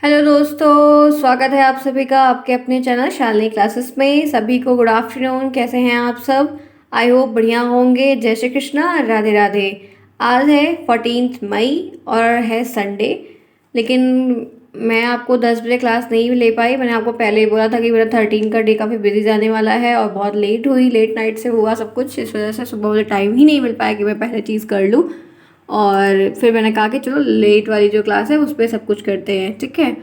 Hello दोस्तों, स्वागत है आप सभी का आपके अपने चैनल शालिनी क्लासेस में। सभी को गुड आफ्टरनून। कैसे हैं आप सब? आई होप बढ़िया होंगे। जय श्री कृष्णा, राधे राधे। आज है 14 मई और है संडे। लेकिन मैं आपको 10 बजे क्लास नहीं ले पाई। मैंने आपको पहले ही बोला था कि मेरा 13 का डे काफ़ी बिजी जाने वाला है और बहुत लेट हुई, लेट नाइट से हुआ सब कुछ। इस वजह से सुबह मुझे टाइम ही नहीं मिल पाया कि मैं पहले चीज़ कर लूँ। और फिर मैंने कहा कि चलो लेट वाली जो क्लास है उस पर सब कुछ करते हैं, ठीक है।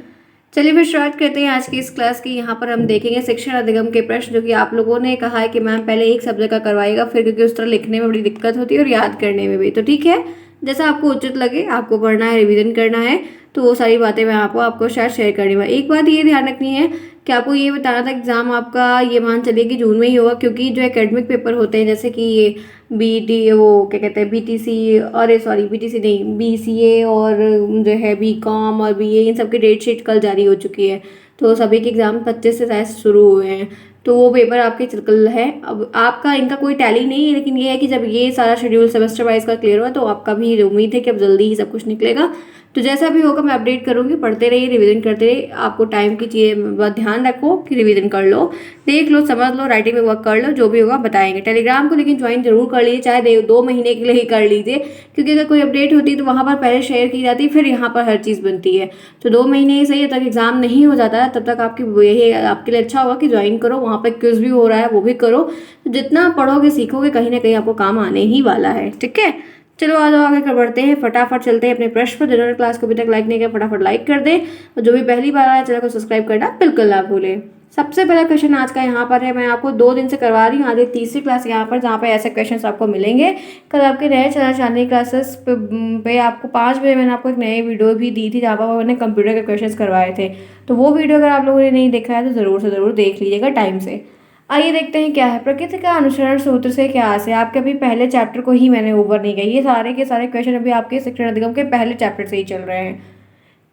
चलिए फिर स्टार्ट करते हैं आज की इस क्लास की। यहाँ पर हम देखेंगे शिक्षण अधिगम के प्रश्न, जो कि आप लोगों ने कहा है कि मैम पहले एक सब्जेक्ट का करवाएगा, फिर क्योंकि उस तरह लिखने में बड़ी दिक्कत होती है और याद करने में भी। तो ठीक है, जैसा आपको उचित लगे, आपको पढ़ना है, रिवीजन करना है, तो वो सारी बातें मैं आपको शायद शेयर करनी है। एक बात ये ध्यान रखनी है कि आपको ये बताना था एग्जाम आपका ये मान चलिए कि जून में ही होगा, क्योंकि जो एकेडमिक पेपर होते हैं जैसे कि ये बीटी, वो क्या कहते हैं, बीटीसी, अरे सॉरी बीटीसी नहीं, बीसीए और जो है बीकॉम और बीए, इन सब की डेट शीट कल जारी हो चुकी है। तो सभी के एग्जाम 25 से शायद शुरू हुए हैं। तो वो पेपर आपके चल है। अब आपका इनका कोई टैली नहीं है, लेकिन ये है कि जब ये सारा शेड्यूल सेमेस्टर वाइज का क्लियर हुआ तो आपका भी उम्मीद है कि अब जल्दी ही सब कुछ निकलेगा। तो जैसा भी होगा मैं अपडेट करूंगी। पढ़ते रहिए, रिवीजन करते रहिए। आपको टाइम की चीज़ें ध्यान रखो कि रिवीजन कर लो, देख लो, समझ लो, राइटिंग में वर्क कर लो, जो भी होगा बताएंगे। टेलीग्राम को लेकिन ज्वाइन जरूर कर लीजिए, चाहे 2 महीने के लिए ही कर लीजिए, क्योंकि अगर कोई अपडेट होती है तो वहाँ पर पहले शेयर की जाती है, फिर यहाँ पर हर चीज़ बनती है। तो 2 महीने ही सही है, तक एग्जाम नहीं हो जाता है तब तक आपकी यही आपके लिए अच्छा होगा कि ज्वाइन करो। वहाँ पर क्विज भी हो रहा है, वो भी करो। तो जितना पढ़ोगे सीखोगे, कहीं ना कहीं आपको काम आने ही वाला है, ठीक है। चलो आ जाओ, आगे कर बढ़ते हैं, फटाफट चलते हैं अपने प्रश्न पर। जिन्होंने क्लास को अभी तक लाइक नहीं किया फटाफट लाइक कर दे, और जो भी पहली बार आया चैनल को सब्सक्राइब करना बिल्कुल ना भूलें। सबसे पहला क्वेश्चन आज का यहाँ पर है। मैं आपको 2 दिन से करवा रही हूँ, आज एक तीसरी क्लास यहाँ पर, जहाँ पे ऐसे क्वेश्चंस आपको मिलेंगे। कल आपके नए चैनल शालिनी क्लासेस पे आपको 5 बजे मैंने आपको एक नई वीडियो भी दी थी, जहाँ पर मैंने कंप्यूटर के क्वेश्चंस करवाए थे। तो वो वीडियो अगर आप लोगों ने नहीं देखा है तो ज़रूर से ज़रूर देख लीजिएगा टाइम से। आइए देखते हैं क्या है। प्रकृति का अनुसरण सूत्र से क्या आशय है? आपके अभी पहले चैप्टर को ही मैंने ओवर नहीं किया, ये सारे के सारे क्वेश्चन अभी आपके शिक्षण अधिगम के पहले चैप्टर से ही चल रहे हैं।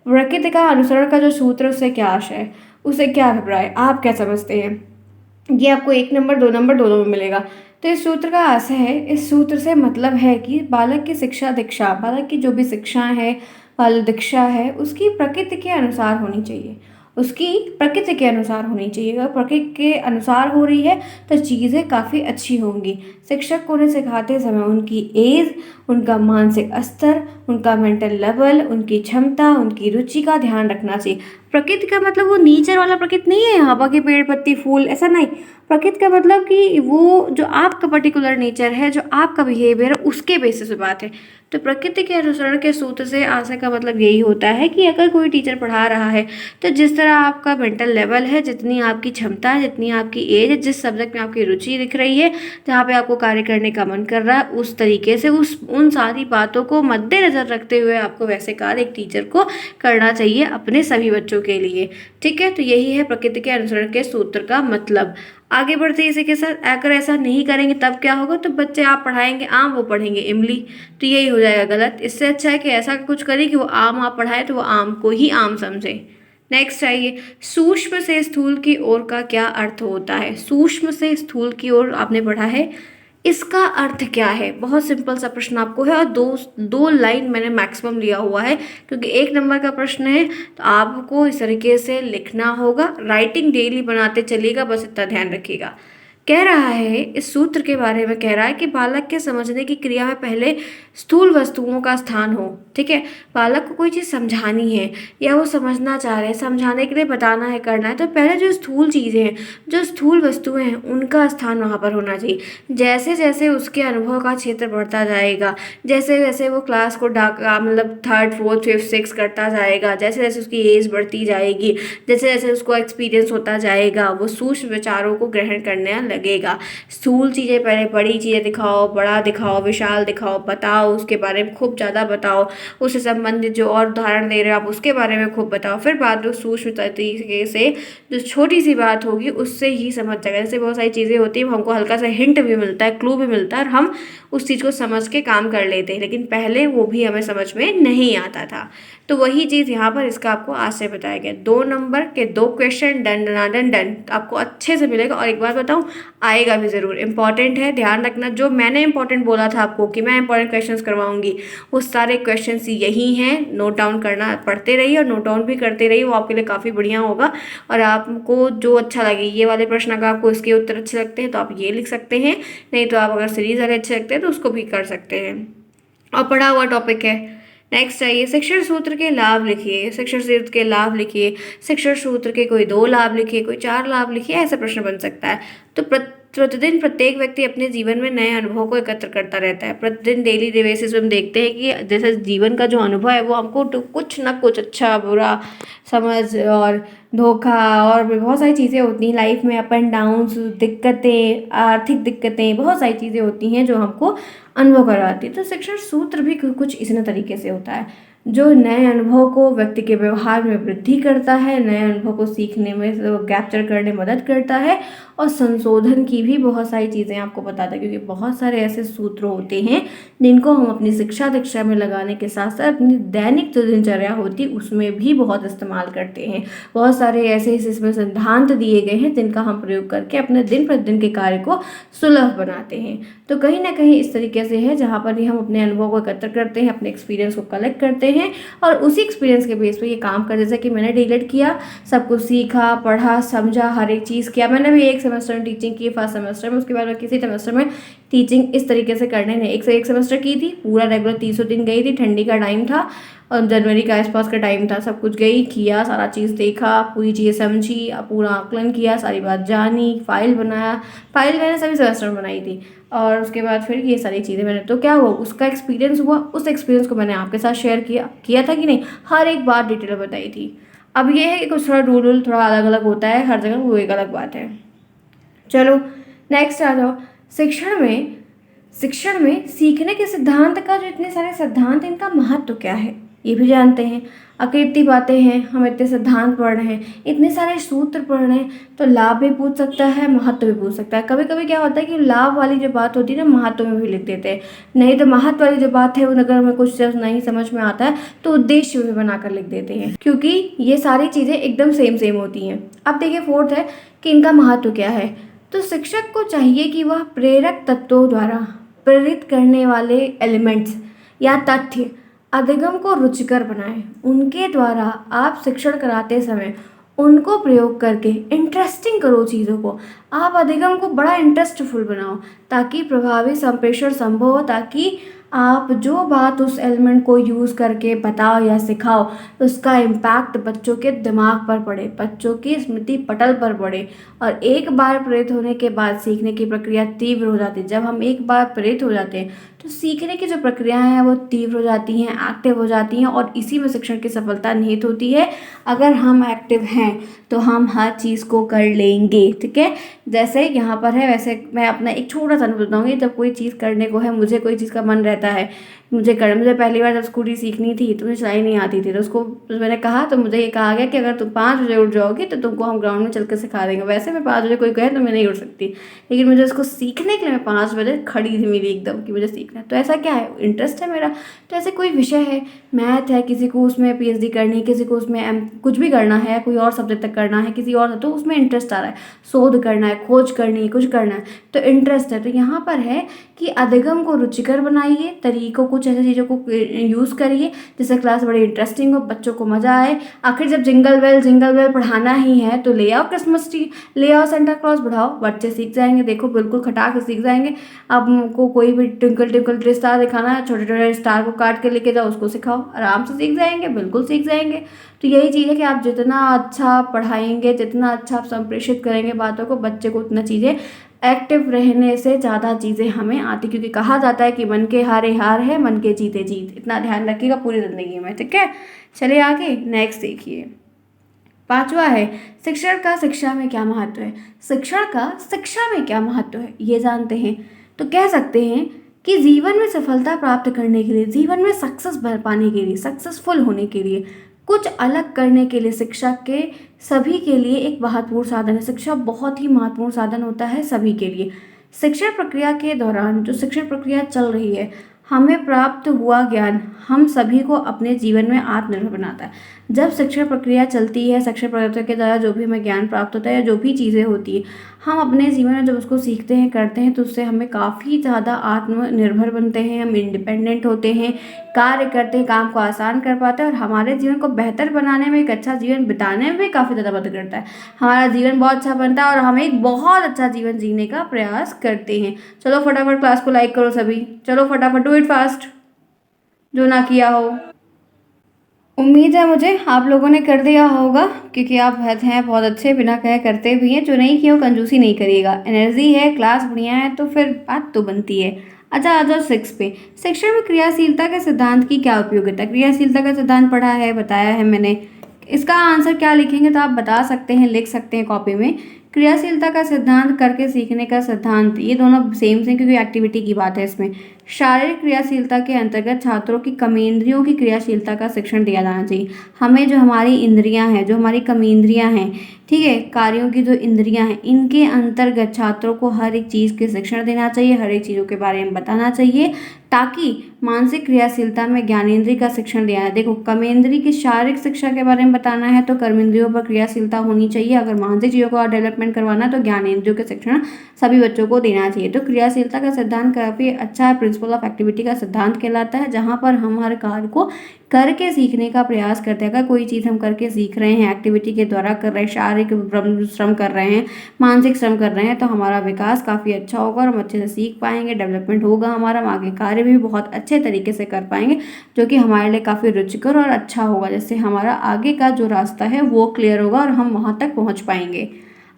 प्रकृति का अनुसरण का जो सूत्र, उससे क्या आशय है, उससे क्या अभिप्राय, आप क्या समझते हैं? ये आपको 1 नंबर 2 नंबर दोनों में मिलेगा। तो इस सूत्र का आशय है, इस सूत्र से मतलब है कि बालक की शिक्षा दीक्षा, बालक की जो भी शिक्षा है, बाल दीक्षा है, उसकी प्रकृति के अनुसार होनी चाहिए। उसकी प्रकृति के अनुसार होनी चाहिए। अगर प्रकृति के अनुसार हो रही है तो चीज़ें काफ़ी अच्छी होंगी। शिक्षक को उन्हें सिखाते समय उनकी एज, उनका मानसिक स्तर, उनका मेंटल लेवल, उनकी क्षमता, उनकी रुचि का ध्यान रखना चाहिए। प्रकृति का मतलब वो नेचर वाला प्रकृति नहीं है, यहाँ के पेड़ पत्ती फूल, ऐसा नहीं। प्रकृति का मतलब कि वो जो आपका पर्टिकुलर नेचर है, जो आपका बिहेवियर है, उसके बेसिस पे बात है। तो प्रकृति के अनुसरण के सूत्र से आशय का मतलब यही होता है कि अगर कोई टीचर पढ़ा रहा है तो जिस तरह आपका मेंटल लेवल है, जितनी आपकी क्षमता है, जितनी आपकी एज है, जिस सब्जेक्ट में आपकी रुचि दिख रही है, जहाँ पे आपको कार्य करने का मन कर रहा है, उस तरीके से उन सारी बातों को मद्देनजर रखते हुए आपको वैसे कार्य एक टीचर को करना चाहिए अपने सभी बच्चों के लिए, ठीक है। तो यही है प्रकृति के अनुसरण के सूत्र का मतलब। आगे बढ़ते इसी के साथ, अगर ऐसा नहीं करेंगे तब क्या होगा? तो बच्चे आप पढ़ाएंगे आम, वो पढ़ेंगे इमली, तो यही हो जाएगा गलत। इससे अच्छा है कि ऐसा कुछ करें कि वो आम आप पढ़ाए तो वो आम को ही आम समझे। नेक्स्ट आइए, सूक्ष्म से स्थूल की ओर का क्या अर्थ होता है? सूक्ष्म से स्थूल की ओर आपने पढ़ा है, इसका अर्थ क्या है? बहुत सिंपल सा प्रश्न आपको है, और दो दो लाइन मैंने मैक्सिमम लिया हुआ है, क्योंकि 1 नंबर का प्रश्न है। तो आपको इस तरीके से लिखना होगा। राइटिंग डेली बनाते चलिएगा, बस इतना ध्यान रखिएगा। कह रहा है, इस सूत्र के बारे में कह रहा है कि बालक के समझने की क्रिया में पहले स्थूल वस्तुओं का स्थान हो, ठीक है। बालक को कोई चीज़ समझानी है या वो समझना चाह रहे हैं, समझाने के लिए बताना है, करना है, तो पहले जो स्थूल चीज़ें हैं, जो स्थूल वस्तुएं हैं, उनका स्थान वहाँ पर होना चाहिए। जैसे जैसे उसके अनुभव का क्षेत्र बढ़ता जाएगा, जैसे जैसे वो क्लास को मतलब 3rd 4th 5th 6th करता जाएगा, जैसे जैसे उसकी एज बढ़ती जाएगी, जैसे जैसे उसको एक्सपीरियंस होता जाएगा, वो सूक्ष्म विचारों को ग्रहण करने लगेगा। स्थूल चीज़ें पहले, बड़ी चीज़ें दिखाओ, बड़ा दिखाओ, विशाल दिखाओ, बताओ, उसके बारे में खूब ज़्यादा बताओ, उससे संबंधित जो और उदाहरण दे रहे हो आप उसके बारे में खूब बताओ। फिर बाद में सूक्ष्म तरीके से जो छोटी सी बात होगी उससे ही समझ जाएगा। जैसे बहुत सारी चीज़ें होती हैं, हमको हल्का सा हिंट भी मिलता है, क्लू भी मिलता है, और हम उस चीज़ को समझ के काम कर लेते हैं, लेकिन पहले वो भी हमें समझ में नहीं आता था। तो वही चीज़ यहाँ पर इसका आपको आज से बताया गया। 2 नंबर के 2 question, done done done done, आपको अच्छे से मिलेगा। और एक बात बताऊँ, आएगा भी ज़रूर। इम्पॉर्टेंट है, ध्यान रखना। जो मैंने इम्पॉर्टेंट बोला था आपको कि मैं इम्पॉर्टेंट क्वेश्चंस करवाऊंगी, वो सारे क्वेश्चंस यही हैं। नोट डाउन करना, पढ़ते रहिए और नोट डाउन भी करते रहिए, वो आपके लिए काफ़ी बढ़िया होगा। और आपको जो अच्छा लगे, ये वाले प्रश्न अगर आपको इसके उत्तर अच्छे लगते हैं तो आप ये लिख सकते हैं, नहीं तो आप अगर सीरीज वाले अच्छे लगते हैं तो उसको भी कर सकते हैं। और पढ़ा हुआ टॉपिक है। नेक्स्ट आइए, शिक्षण सूत्र के लाभ लिखिए। शिक्षण सूत्र के लाभ लिखिए, शिक्षण सूत्र के कोई 2 लाभ लिखिए, कोई 4 लाभ लिखिए, ऐसा प्रश्न बन सकता है। तो प्रतिदिन प्रत्येक व्यक्ति अपने जीवन में नए अनुभव को एकत्र करता रहता है। प्रतिदिन डेली बेसिस पे हम देखते हैं कि जैसे जीवन का जो अनुभव है वो हमको कुछ ना कुछ अच्छा बुरा समझ और धोखा और भी बहुत सारी चीज़ें होती हैं लाइफ में, अप एंड डाउन्स, दिक्कतें, आर्थिक दिक्कतें, बहुत सारी चीज़ें होती हैं जो हमको अनुभव करवाती है। तो शिक्षण सूत्र भी कुछ इसी तरीके से होता है, जो नए अनुभव को व्यक्ति के व्यवहार में वृद्धि करता है, नए अनुभव को सीखने में कैप्चर करने में मदद करता है, और संशोधन की भी बहुत सारी चीज़ें आपको बताता है। क्योंकि बहुत सारे ऐसे सूत्र होते हैं जिनको हम अपनी शिक्षा दीक्षा में लगाने के साथ साथ अपनी दैनिक जो दिनचर्या होती उसमें भी बहुत इस्तेमाल करते हैं। बहुत सारे ऐसे इसमें सिद्धांत दिए गए हैं जिनका हम प्रयोग करके अपने दिन प्रतिदिन के कार्य को सुलभ बनाते हैं। तो कहीं ना कहीं इस तरीके से है जहाँ पर भी हम अपने अनुभव को एकत्र करते हैं, अपने एक्सपीरियंस को कलेक्ट करते हैं और उसी एक्सपीरियंस के बेस पे ये काम कर, जैसे कि मैंने डीलेट किया, सब कुछ सीखा, पढ़ा, समझा, हर एक चीज़ किया। मैंने भी एक सेमेस्टर में टीचिंग की, फर्स्ट सेमेस्टर में, उसके बाद में किसी सेमेस्टर में टीचिंग इस तरीके से करने ने एक सेमेस्टर की थी, पूरा रेगुलर 300 दिन गई थी, ठंडी का टाइम था और जनवरी का आसपास का टाइम था। सब कुछ गई, किया, सारा चीज़ देखा, पूरी चीज़ें समझी, पूरा आकलन किया, सारी बात जानी, फाइल बनाया। फाइल मैंने सभी सेमेस्टर में बनाई थी और उसके बाद फिर ये सारी चीज़ें मैंने, तो क्या हुआ, उसका एक्सपीरियंस हुआ, उस एक्सपीरियंस को मैंने आपके साथ शेयर किया था कि नहीं, हर एक बात डिटेल बताई थी। अब ये है कि कुछ थोड़ा रूल थोड़ा अलग अलग होता है हर जगह, वो एक अलग बात है। चलो नेक्स्ट आ जाओ। शिक्षण में सीखने के सिद्धांत का, जो इतने सारे सिद्धांत हैं, इनका महत्व क्या है ये भी जानते हैं। अगर इतनी बातें हैं, हम इतने सिद्धांत पढ़ रहे हैं, इतने सारे सूत्र पढ़ रहे हैं, तो लाभ भी पूछ सकता है, महत्व भी पूछ सकता है। कभी कभी क्या होता है कि लाभ वाली जो बात होती है ना, महत्व में भी लिख देते हैं, नहीं तो महत्व वाली जो बात है अगर हमें कुछ नहीं समझ में आता है तो उद्देश्य भी बनाकर लिख देते हैं, क्योंकि ये सारी चीज़ें एकदम सेम होती हैं। अब देखिए फोर्थ है कि इनका महत्व क्या है। तो शिक्षक को चाहिए कि वह प्रेरक तत्वों द्वारा प्रेरित करने वाले एलिमेंट्स या तथ्य अधिगम को रुचिकर बनाएं। उनके द्वारा आप शिक्षण कराते समय उनको प्रयोग करके इंटरेस्टिंग करो चीज़ों को। आप अधिगम को बड़ा इंटरेस्टफुल बनाओ ताकि प्रभावी संप्रेषण संभव हो, ताकि आप जो बात उस एलिमेंट को यूज़ करके बताओ या सिखाओ उसका इम्पैक्ट बच्चों के दिमाग पर पड़े, बच्चों की स्मृति पटल पर पड़े। और एक बार प्रेरित होने के बाद सीखने की प्रक्रिया तीव्र हो जाती है। जब हम एक बार प्रेरित हो जाते हैं तो सीखने की जो प्रक्रियाएं हैं वो तीव्र हो जाती हैं, एक्टिव हो जाती हैं, और इसी में शिक्षण की सफलता निहित होती है। अगर हम एक्टिव हैं तो हम हर चीज़ को कर लेंगे, ठीक है। जैसे यहाँ पर है वैसे मैं अपना एक छोटा सा अनुभव बताऊँगी। जब कोई चीज़ करने को है, मुझे कोई चीज़ का मन रहता है, मुझे पहली बार जब स्कूटी सीखनी थी तो मुझे चलाई नहीं आती थी, तो उसको मैंने कहा, तो मुझे ये कहा गया कि अगर तुम 5 बजे उठ जाओगी तो तुमको हम ग्राउंड में चल कर सिखा देंगे। वैसे मैं 5 बजे कोई कहे तो मैं नहीं उठ सकती, लेकिन मुझे उसको सीखने के लिए मैं 5 बजे खड़ी थी मेरी एकदम कि मुझे सीखना है। तो ऐसा क्या है, इंटरेस्ट है मेरा। तो ऐसे कोई विषय है, मैथ है, किसी को उसमें PhD करनी है, किसी को उसमें कुछ भी करना है, कोई और सब्जेक्ट तक करना है, किसी और, तो उसमें इंटरेस्ट आ रहा है, शोध करना है, खोज करनी है, कुछ करना है, तो इंटरेस्ट है। तो यहाँ पर है कि अधिगम को रुचिकर बनाइए, तरीकों, कुछ ऐसी चीज़ों को यूज़ करिए जिससे क्लास बड़ी इंटरेस्टिंग हो, बच्चों को मज़ा आए। आखिर जब जिंगल बेल पढ़ाना ही है तो ले आओ क्रिसमस ट्री, ले आओ सेंटा क्लॉज, बढ़ाओ, बच्चे सीख जाएंगे। देखो बिल्कुल खटाक सीख जाएंगे। अब उनको कोई भी ट्विंकल ट्विंकल स्टार दिखाना है, छोटे छोटे स्टार को काट के लेके जाओ, उसको सिखाओ, आराम से सीख जाएंगे, बिल्कुल सीख जाएंगे। तो यही चीज़ है कि आप जितना अच्छा पढ़ाएंगे, जितना अच्छा आप संप्रेषित करेंगे बातों को, बच्चे को उतना चीज़ें एक्टिव रहने से ज़्यादा चीज़ें हमें आती, क्योंकि कहा जाता है कि मन के हारे हार है, मन के जीते जीत। इतना ध्यान रखिएगा पूरी ज़िंदगी में, ठीक है। चलिए आगे नेक्स्ट देखिए। 5वां है, शिक्षण का शिक्षा में क्या महत्व है। शिक्षण का शिक्षा में क्या महत्व है ये जानते हैं तो कह सकते हैं कि जीवन में सफलता प्राप्त करने के लिए, जीवन में सक्सेस पाने के लिए, सक्सेसफुल होने के लिए, कुछ अलग करने के लिए शिक्षा के सभी के लिए एक महत्वपूर्ण साधन है। शिक्षा बहुत ही महत्वपूर्ण साधन होता है सभी के लिए। शिक्षण प्रक्रिया के दौरान जो शिक्षण प्रक्रिया चल रही है, हमें प्राप्त हुआ ज्ञान हम सभी को अपने जीवन में आत्मनिर्भर बनाता है। जब शिक्षण प्रक्रिया चलती है, शिक्षण प्रक्रिया के द्वारा जो भी हमें ज्ञान प्राप्त होता है या जो भी चीज़ें होती है, हम अपने जीवन में जब उसको सीखते हैं, करते हैं, तो उससे हमें काफ़ी ज़्यादा आत्मनिर्भर बनते हैं, हम इंडिपेंडेंट होते हैं, कार्य करते हैं, काम को आसान कर पाते हैं और हमारे जीवन को बेहतर बनाने में, एक अच्छा जीवन बिताने में भी काफ़ी ज़्यादा मदद करता है। हमारा जीवन बहुत अच्छा बनता है और हम एक बहुत अच्छा जीवन जीने का प्रयास करते हैं। चलो फटाफट क्लास को लाइक करो सभी, चलो फटाफट, डू इट फास्ट जो ना किया हो। उम्मीद है मुझे आप लोगों ने कर दिया होगा, क्योंकि आप हैं बहुत अच्छे, बिना कहे करते भी हैं। जो नहीं किया वो कंजूसी नहीं करिएगा। एनर्जी है, क्लास बढ़िया है, तो फिर बात तो बनती है। अच्छा आ जाओ 6 पे। शिक्षण में क्रियाशीलता के सिद्धांत की क्या उपयोगिता? क्रियाशीलता का सिद्धांत पढ़ा है, बताया है मैंने। इसका आंसर क्या लिखेंगे तो आप बता सकते हैं, लिख सकते हैं कॉपी में। क्रियाशीलता का सिद्धांत, करके सीखने का सिद्धांत, ये दोनों सेम से, क्योंकि एक्टिविटी की बात है इसमें। शारीरिक क्रियाशीलता के अंतर्गत छात्रों की कमेंद्रियों की क्रियाशीलता का शिक्षण दिया जाना चाहिए। हमें जो हमारी इंद्रियां हैं, जो हमारी कमेंद्रियां हैं, ठीक है, कार्यों की जो इंद्रियां हैं, इनके अंतर्गत छात्रों को हर एक चीज़ के शिक्षण देना चाहिए, हर एक चीज़ों के बारे में बताना चाहिए, ताकि मानसिक क्रियाशीलता में ज्ञानेंद्रिय का शिक्षण दिया है। देखो, कर्मेंद्रिय की शारीरिक शिक्षा के बारे में बताना है तो कर्मेंद्रियों पर क्रियाशीलता होनी चाहिए। अगर मानसिक चीज़ों को डेवलपमेंट करवाना है तो ज्ञानेंद्रियों के शिक्षण सभी बच्चों को देना चाहिए। तो क्रियाशीलता का सिद्धांत काफ़ी अच्छा है, प्रिंसिपल ऑफ एक्टिविटी का सिद्धांत कहलाता है, जहाँ पर हम हर कार्य को करके सीखने का प्रयास करते हैं। अगर कोई चीज़ हम करके सीख रहे हैं, एक्टिविटी के द्वारा कर रहे हैं, शारीरिक श्रम कर रहे हैं, मानसिक श्रम कर रहे हैं, तो हमारा विकास काफ़ी अच्छा होगा और हम अच्छे से सीख पाएंगे, डेवलपमेंट होगा हमारा, हम आगे कार्य भी बहुत अच्छे तरीके से कर पाएंगे, जो कि हमारे लिए काफ़ी रुचिकर और अच्छा होगा, जिससे हमारा आगे का जो रास्ता है वो क्लियर होगा और हम वहाँ तक पहुँच पाएंगे।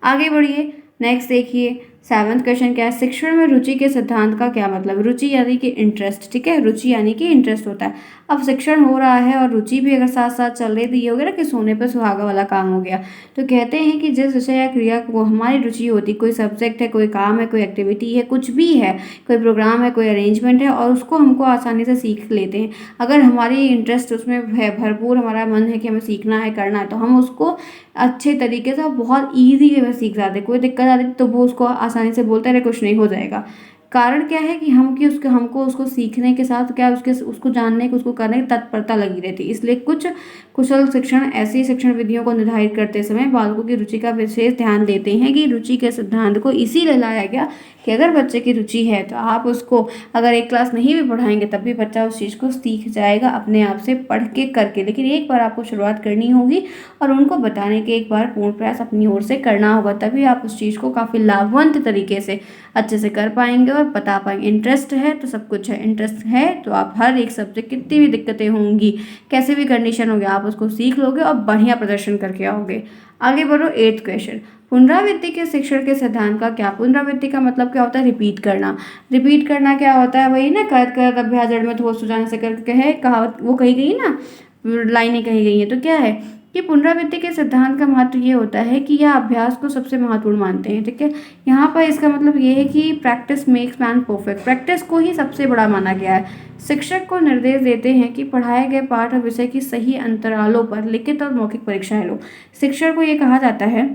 आगे बढ़िए, नेक्स्ट देखिए 7वां क्वेश्चन क्या है? शिक्षण में रुचि के सिद्धांत का क्या मतलब? रुचि यानी कि इंटरेस्ट, ठीक है, रुचि यानी कि इंटरेस्ट होता है। अब शिक्षण हो रहा है और रुचि भी अगर साथ साथ चल रही, तो ये हो गया ना कि सोने पर सुहागा वाला काम हो गया। तो कहते हैं कि जिस विषय या क्रिया को हमारी रुचि होती, कोई सब्जेक्ट है, कोई काम है, कोई एक्टिविटी है, कुछ भी है, कोई प्रोग्राम है, कोई अरेंजमेंट है, और उसको हमको आसानी से सीख लेते हैं। अगर हमारी इंटरेस्ट उसमें है, भरपूर हमारा मन है कि हमें सीखना है, करना है, तो हम उसको अच्छे तरीके से बहुत ईजी वे में सीख जाते। कोई दिक्कत आती तो वो उसको आसानी से बोलते रहे, कुछ नहीं हो जाएगा। कारण क्या है कि हमको उसको सीखने के साथ क्या उसको जानने की, उसको करने की तत्परता लगी रहती। इसलिए कुछ कुशल शिक्षण ऐसी शिक्षण विधियों को निर्धारित करते समय बालकों की रुचि का विशेष ध्यान देते हैं कि रुचि के सिद्धांत को इसीलिए लाया गया कि अगर बच्चे की रुचि है तो आप उसको अगर एक क्लास नहीं भी पढ़ाएंगे तब भी बच्चा उस चीज़ को सीख जाएगा अपने आप से, पढ़ के करके। लेकिन एक बार आपको शुरुआत करनी होगी और उनको बताने के एक बार पूर्ण प्रयास अपनी ओर से करना होगा, तभी आप उस चीज़ को काफ़ी लाभवंत तरीके से अच्छे से कर पाएंगे और बता पाएंगे। इंटरेस्ट है तो सब कुछ है, इंटरेस्ट है तो आप हर एक सब्जेक्ट, कितनी भी दिक्कतें होंगी, कैसे भी कंडीशन होगी, आप उसको सीख लोगे और बढ़िया प्रदर्शन करके आओगे। आगे बढ़ो 8वां क्वेश्चन। पुनरावृत्ति के शिक्षण के सिद्धांत का क्या? पुनरावृत्ति का मतलब क्या होता है? रिपीट करना। रिपीट करना क्या होता है? वही ना, करत करत अभ्यास जड़ में ठोस सुजान से करके है कहावत, वो कही गई ना, लाइनें कही गई हैं। तो क्या है कि पुनरावृत्ति के सिद्धांत का महत्व ये होता है कि यह अभ्यास को सबसे महत्वपूर्ण मानते हैं, ठीक है। यहाँ पर इसका मतलब ये है कि practice makes man perfect, practice को ही सबसे बड़ा माना गया है। शिक्षक को निर्देश देते हैं कि पढ़ाए गए पाठ और विषय की सही अंतरालों पर लिखित और मौखिक परीक्षाएं लो। शिक्षक को ये कहा जाता है,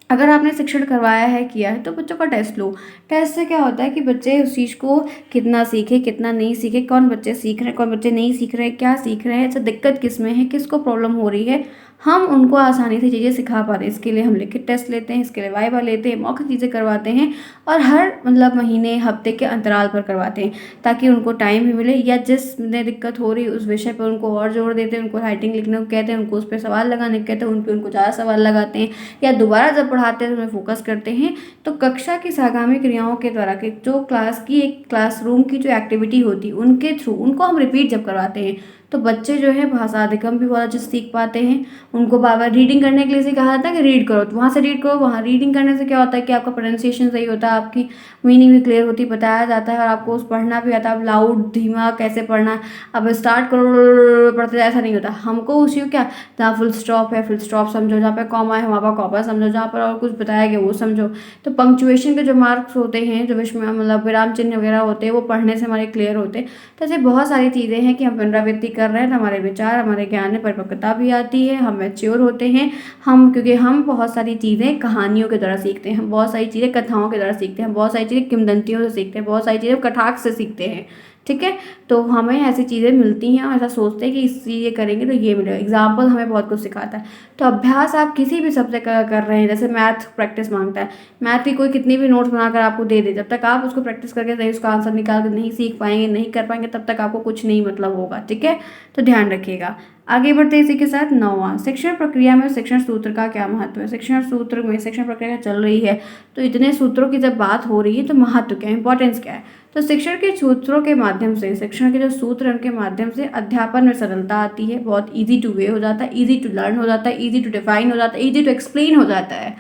अगर आपने शिक्षण करवाया है, किया है, तो बच्चों का टेस्ट लो। टेस्ट से क्या होता है कि बच्चे उस चीज़ को कितना सीखे, कितना नहीं सीखे, कौन बच्चे सीख रहे हैं, कौन बच्चे नहीं सीख रहे हैं, क्या सीख रहे हैं, अच्छा दिक्कत किस में है, किसको प्रॉब्लम हो रही है, हम उनको आसानी से चीज़ें सिखा पाते हैं। इसके लिए हम लिखित टेस्ट लेते हैं, इसके लिए वाइवा लेते हैं, मौखिक चीज़ें करवाते हैं और हर मतलब महीने, हफ्ते के अंतराल पर करवाते हैं, ताकि उनको टाइम भी मिले, या जिसमें दिक्कत हो रही है उस विषय पर उनको और जोर देते हैं, उनको राइटिंग लिखने को कहते हैं, उनको उस पर सवाल लगाने को कहते हैं, उन पर उनको ज़्यादा सवाल लगाते हैं, या दोबारा जब पढ़ाते हैं तो उन्हें फोकस करते हैं। तो कक्षा की आगामी क्रियाओं के द्वारा के जो क्लास की एक क्लासरूम की जो एक्टिविटी होती है उनके थ्रू उनको हम रिपीट जब करवाते हैं तो बच्चे जो है भाषा अधिगम भी बहुत अच्छे से सीख पाते हैं। उनको बार बार रीडिंग करने के लिए से कहा जाता है कि रीड करो, तो वहाँ से रीड करो। वहाँ रीडिंग करने से क्या होता है कि आपका प्रोनाउंसिएशन सही होता है, आपकी मीनिंग भी क्लियर होती, बताया जाता है और आपको उस पढ़ना भी आता है। अब लाउड धीमा कैसे पढ़ना है, अब स्टार्ट करो पढ़ते, ऐसा नहीं होता। हमको उसी को क्या, जहाँ फुल स्टॉप है फुल स्टॉप समझो, जहाँ पे कॉमा है वहाँ पर कॉमा समझो, जहाँ पर और कुछ बताया गया वो समझो। तो पंक्चुएशन के जो मार्क्स होते हैं, जो विषय मतलब विराम चिन्ह वगैरह होते हैं, वो पढ़ने से हमारे क्लियर होते हैं। तो ऐसे बहुत सारी चीज़ें हैं कि हम पुनरावृत्ति कर रहे हैं तो हमारे विचार, हमारे ज्ञान में परिपक्वता भी आती है, हम मैच्योर होते हैं। क्योंकि हम बहुत सारी चीज़ें कहानियों के द्वारा सीखते हैं, हम बहुत सारी चीज़ें कथाओं के द्वारा सीखते हैं, हम बहुत सारी चीज़ें किंवदंतियों से सीखते हैं, बहुत सारी चीज़ें कटाक्ष से सीखते हैं, ठीक है। तो हमें ऐसी चीज़ें मिलती हैं और ऐसा सोचते हैं कि ये करेंगे तो ये मिलेगा। एग्जाम्पल हमें बहुत कुछ सिखाता है। तो अभ्यास आप किसी भी सबसे कर रहे हैं, जैसे मैथ प्रैक्टिस मांगता है, मैथ की कोई कितनी भी नोट्स बनाकर आपको दे दे, जब तक आप उसको प्रैक्टिस करके नहीं उसका आंसर निकाल कर नहीं सीख पाएंगे, नहीं कर पाएंगे, तब तक आपको कुछ नहीं मतलब होगा। ठीक है, तो ध्यान रखिएगा। आगे बढ़ते इसी के साथ 9वां, शिक्षण प्रक्रिया में शिक्षण सूत्र का क्या महत्व है। शिक्षण सूत्र में शिक्षण प्रक्रिया चल रही है तो इतने सूत्रों की जब बात हो रही है तो महत्व क्या है, इंपॉर्टेंस क्या है। तो शिक्षण के सूत्रों के माध्यम से, शिक्षण के जो सूत्र हैं उनके माध्यम से अध्यापन में सरलता आती है, बहुत इजी टू वे हो जाता है, इजी टू लर्न हो जाता है, इजी टू डिफाइन हो जाता है, इजी टू एक्सप्लेन हो जाता है,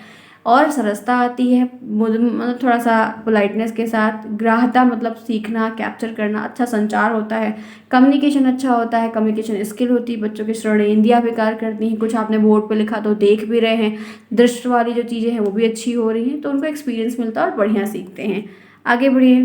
और सरसता आती है, मतलब थोड़ा सा पोलाइटनेस के साथ, ग्राह्यता मतलब सीखना, कैप्चर करना, अच्छा संचार होता है, कम्युनिकेशन अच्छा होता है, कम्युनिकेशन स्किल होती है, बच्चों की श्रवणेंद्रियाँ भी कार्य करती हैं, कुछ आपने बोर्ड पे लिखा तो देख भी रहे हैं, दृष्टि वाली जो चीज़ें हैं वो भी अच्छी हो रही हैं, तो उनको एक्सपीरियंस मिलता है और बढ़िया सीखते हैं। आगे बढ़िए,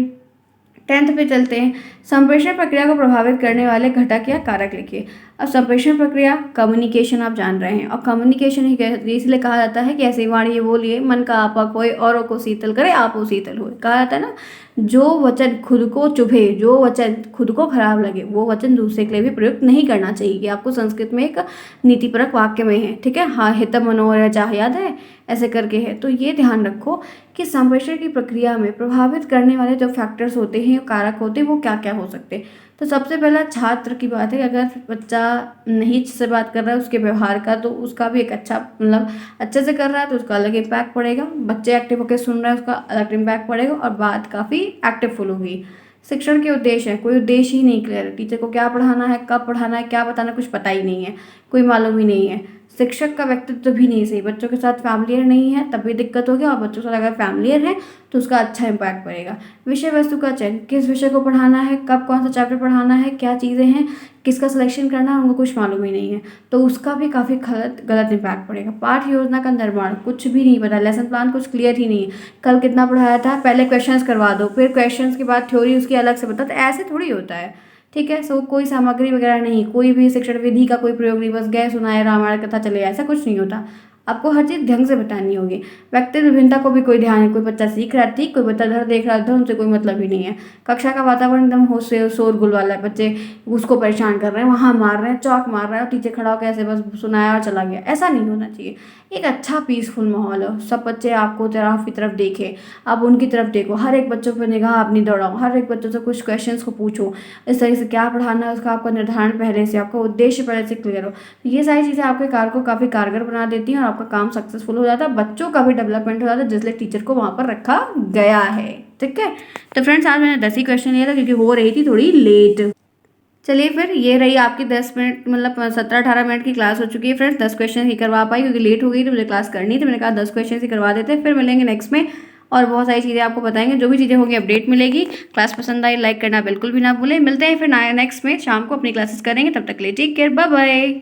10th पे चलते हैं। संप्रेषण प्रक्रिया को प्रभावित करने वाले घटक या कारक लिखिए। अब संप्रेषण प्रक्रिया, कम्युनिकेशन आप जान रहे हैं, और कम्युनिकेशन ही इसलिए कहा जाता है कि ऐसी वाणी ये बोलिए मन का आपा कोई औरों को शीतल करे आपो शीतल होए, कहा जाता है ना। जो वचन खुद को चुभे, जो वचन खुद को खराब लगे, वो वचन दूसरे के लिए भी प्रयुक्त नहीं करना चाहिए। ये आपको संस्कृत में एक नीतिपरक वाक्य में है। ठीक है, हाँ, हितम मनोरय चाह, याद है, ऐसे करके है। तो ये ध्यान रखो कि संप्रेषण की प्रक्रिया में प्रभावित करने वाले जो फैक्टर्स होते हैं, कारक होते हैं, वो क्या क्या हो सकते हैं। तो सबसे पहला छात्र की बात है, अगर बच्चा नहीं अच्छे से बात कर रहा है उसके व्यवहार का, तो उसका भी एक अच्छा मतलब अच्छे से कर रहा है तो उसका अलग इम्पैक्ट पड़ेगा। बच्चे एक्टिव होकर सुन रहा है उसका अलग इम्पैक्ट पड़ेगा, और बात काफ़ी एक्टिवफुल होगी। शिक्षण के उद्देश्य है, कोई उद्देश्य ही नहीं क्लियर है, टीचर को क्या पढ़ाना है, कब पढ़ाना है, क्या बताना, कुछ पता ही नहीं है, कोई मालूम ही नहीं है। शिक्षक का व्यक्तित्व भी नहीं सही, बच्चों के साथ फैमिलियर नहीं है तब भी दिक्कत होगी, और बच्चों के साथ अगर फैमिलियर है तो उसका अच्छा इम्पैक्ट पड़ेगा। विषय वस्तु का चयन, किस विषय को पढ़ाना है, कब कौन सा चैप्टर पढ़ाना है, क्या चीज़ें हैं, किसका सिलेक्शन करना है, उनको कुछ मालूम ही नहीं है, तो उसका भी काफ़ी गलत इम्पैक्ट पड़ेगा। पाठ योजना का निर्माण, कुछ भी नहीं पता, लेसन प्लान कुछ क्लियर ही नहीं है, कल कितना पढ़ाया था, पहले क्वेश्चंस करवा दो, फिर क्वेश्चंस के बाद थ्योरी उसकी अलग से बता, तो ऐसे थोड़ी होता है। ठीक है, सो कोई सामग्री वगैरह नहीं, कोई भी शिक्षण विधि का कोई प्रयोग नहीं, बस गए सुनाए रामायण कथा चले, ऐसा कुछ नहीं होता। आपको हर चीज़ ढंग से बतानी होगी। व्यक्तित्व विभिन्नता को भी कोई ध्यान नहीं, कोई बच्चा सीख रहा है ठीक, कोई बच्चा इधर देख रहा है, उनसे कोई मतलब ही नहीं है। कक्षा का वातावरण एकदम हो से शोरगुल वाला है, बच्चे उसको परेशान कर रहे हैं, वहाँ मार रहे हैं, चौक मार रहे हैं, और टीचर खड़ा होकर ऐसे बस सुनाया और चला गया, ऐसा नहीं होना चाहिए। एक अच्छा पीसफुल माहौल हो, सब बच्चे आपको तरफ की तरफ देखें, आप उनकी तरफ देखो, हर एक बच्चों पर निगाह अपनी दौड़ाओ, हर एक बच्चों से कुछ क्वेश्चंस को पूछो, इस तरह से क्या पढ़ाना है उसका आपका निर्धारण पहले से, आपका उद्देश्य पहले से क्लियर हो। तो ये सारी चीज़ें आपके कार्य को काफ़ी कारगर बना देती हैं और आपका काम सक्सेसफुल हो जाता है, बच्चों का भी डेवलपमेंट हो जाता है, जिसलिए टीचर को वहाँ पर रखा गया है। ठीक है, तो फ्रेंड्स आज मैंने 10 ही क्वेश्चन लिया था क्योंकि हो रही थी थोड़ी लेट। चलिए फिर, ये रही आपकी 10 मिनट मतलब 17-18 मिनट की क्लास हो चुकी है फ्रेंड्स। 10 क्वेश्चन ही करवा पाई क्योंकि लेट हो गई तो मुझे क्लास करनी थी, मैंने कहा 10 क्वेश्चन ही करवा देते हैं, फिर मिलेंगे नेक्स्ट में और बहुत सारी चीज़ें आपको बताएंगे, जो भी चीज़ें होंगी अपडेट मिलेगी। क्लास पसंद आई लाइक करना बिल्कुल भी ना भूलें। मिलते हैं फिर नेक्स्ट में, शाम को अपनी क्लासेस करेंगे, तब तक के लिए टेक केयर, बाय बाय।